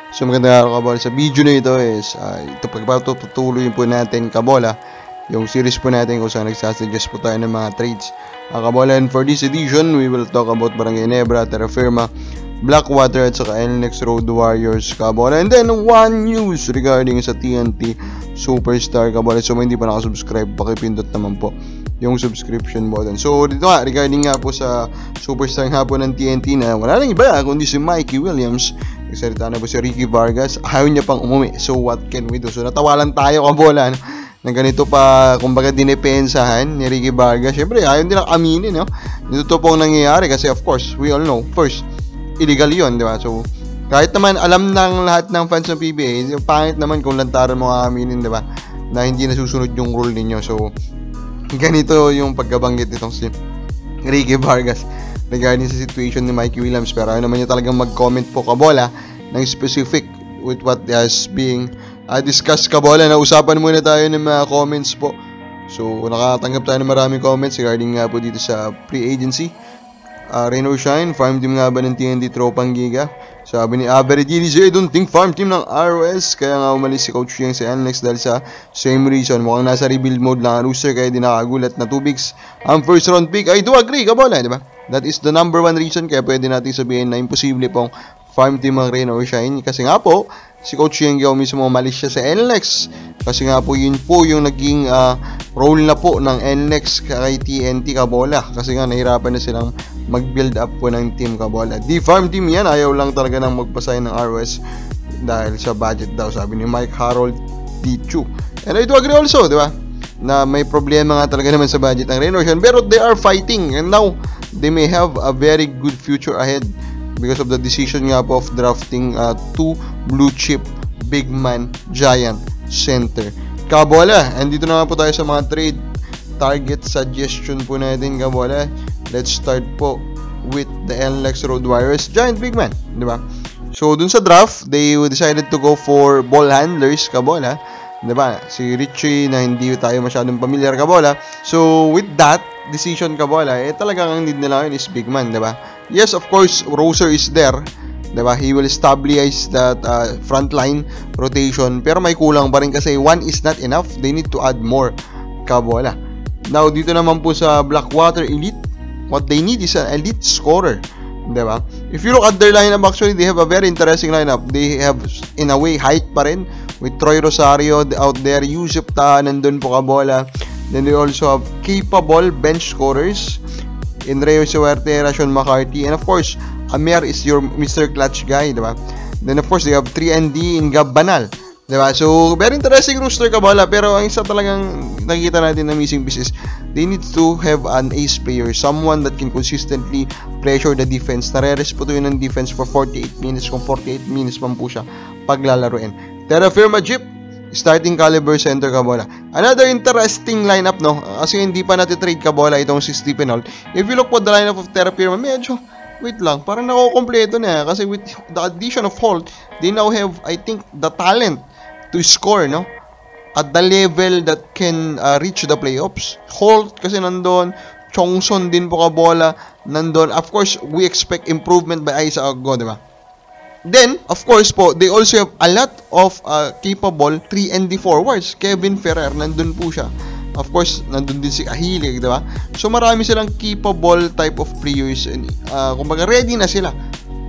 So magandang araw kabola. Sa video na ito is ito pagpatutuloy po natin kabola yung series po natin kung saan nagsasuggest po tayo ng mga trades. Kabola, and for this edition we will talk about Barangay Ginebra, Terra Firma, Blackwater at saka NLEX Road Warriors kabola. And then one news regarding sa TNT Superstar kabola. So kung hindi pa nakasubscribe, pakipindot naman po yung subscription button. So dito nga, regarding nga po sa Superstar nga po ng TNT na wala nang iba kundi si Mikey Williams. Nagsalita na po si Ricky Vargas, ayaw niya pang umuwi. So what can we do? So natawalan tayo kabola na ganito pa, kumbaga dinepensahan ni Ricky Vargas. Syempre ayaw nilang aminin, no? Dito pong nangyayari kasi of course we all know, first, illegal yun, di ba? So kahit naman alam ng lahat ng fans ng PBA, pangit naman kung lantaran mo aminin, di ba, na hindi nasusunod yung rule ninyo. So ganito yung pagkabanggit nitong si Ricky Vargas regarding sa situation ni Mikey Williams. Pero ayaw naman niya talagang mag-comment po kabola ng specific with what is being discussed kabola. Nausapan muna tayo ng mga comments po. So nakatanggap tayo ng maraming comments regarding nga po dito sa pre-agency. Rain or Shine, farm team nga ba ng TNT Tropang Giga? Sabi ni Avery DDJ, I don't think farm team ng ROS. Kaya nga umalis si Coach Yang sa NLEX dahil sa same reason. Mukhang nasa rebuild mode lang ang Rooster kaya di nakagulat na 2 bigs ang first round pick. I do agree kabola, di ba? That is the number one reason kaya pwede natin sabihin na imposible pong farm team ang Rain or Shine. Kasi nga po, si Coach Yang mismo umalis siya sa NLEX. Kasi nga po yun po yung naging role na po ng NLEX kay TNT kabola. Kasi nga nahirapan na silang mag-build up po ng team kabola. Di farm team yan, ayaw lang talaga ng magpasign ng ROS dahil sa budget daw, sabi ni Mike Harold D2. And I do agree also, di ba, na may problema nga talaga naman sa budget ng Rain or Shine, pero they are fighting and now they may have a very good future ahead because of the decision nga po of drafting 2 blue chip big man giant center kabola. And dito na nga po tayo sa mga trade target suggestion po natin kabola. Let's start po with the NLEX Road Warriors giant big man, di ba? So dun sa draft, they decided to go for ball handlers kabola, di ba? Si Richie na hindi tayo masyadong familiar kabola. So with that decision kabola, talagang ang need nila yun is big man, di ba? Yes, of course, Roser is there, di ba? He will establish that frontline rotation, pero may kulang pa rin kasi one is not enough. They need to add more kabola. Now dito naman po sa Blackwater Elite, what they need is an elite scorer, diba? If you look at their lineup, actually, they have a very interesting lineup. They have, in a way, height pa rin with Troy Rosario out there, Yusuf Ta, nandun po kabola. Then they also have capable bench scorers in Reo Suerte, Rashon McCarthy, and of course, Amer is your Mr. Clutch guy, diba? Then of course, they have 3ND in Gab Banal, diba? So, very interesting roster kabola, pero ang isa talagang nakikita natin na missing piece is they need to have an ace player, someone that can consistently pressure the defense. Nare-rest po yun ng defense for 48 minutes, kung 48 minutes man po siya paglalaruin. Terra Firma Jeep, starting caliber center kabola. Another interesting lineup, no? Kasi hindi pa natitrade kabola itong si Stephen Hall. If you look po the lineup of Terra Firma, medyo, wait lang, parang nakukompleto na. Kasi with the addition of Hall, they now have, I think, the talent to score, no? At the level that can reach the playoffs. Holt kasi nandun, Chongson din po kabola nandun. Of course, we expect improvement by Isaac Aggo, di ba? Then, of course po, they also have a lot of capable 3ND forwards. Kevin Ferrer, nandun po siya. Of course, nandun din si Kahilig, di ba? So, marami silang capable type of players. Kumbaga, ready na sila.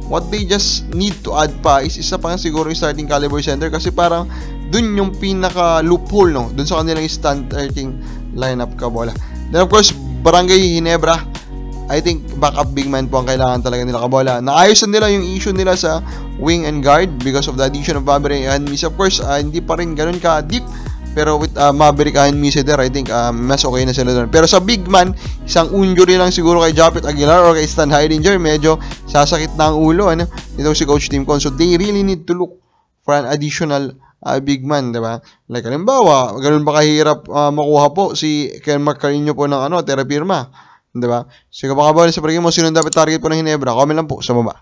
What they just need to add pa is isa pa siguro yung starting caliber center kasi parang dun yung pinaka loophole, no? Dun sa kanilang starting lineup kabola. Then of course, Barangay Ginebra, I think backup big man po ang kailangan talaga nila kabola. Naayos na nila yung issue nila sa wing and guard because of the addition of Maverick and Misa. Of course, hindi pa rin ganun ka deep, pero with Maverick and Misa there, I think mas okay na sila doon. Pero sa big man, isang injury lang siguro kay Japet Aguilar or kay Stan Heidinger, medyo sasakit na ang ulo, ano? Ito si Coach Tim Con. So they really need to look for an additional big man, diba? Like halimbawa, ganun ba kahirap makuha po si Ken Marcarino po ng Terra Firma, diba? Sige pa kabola sa pagiging mo, sino dapat target po ng Ginebra? Comment lang po sa baba.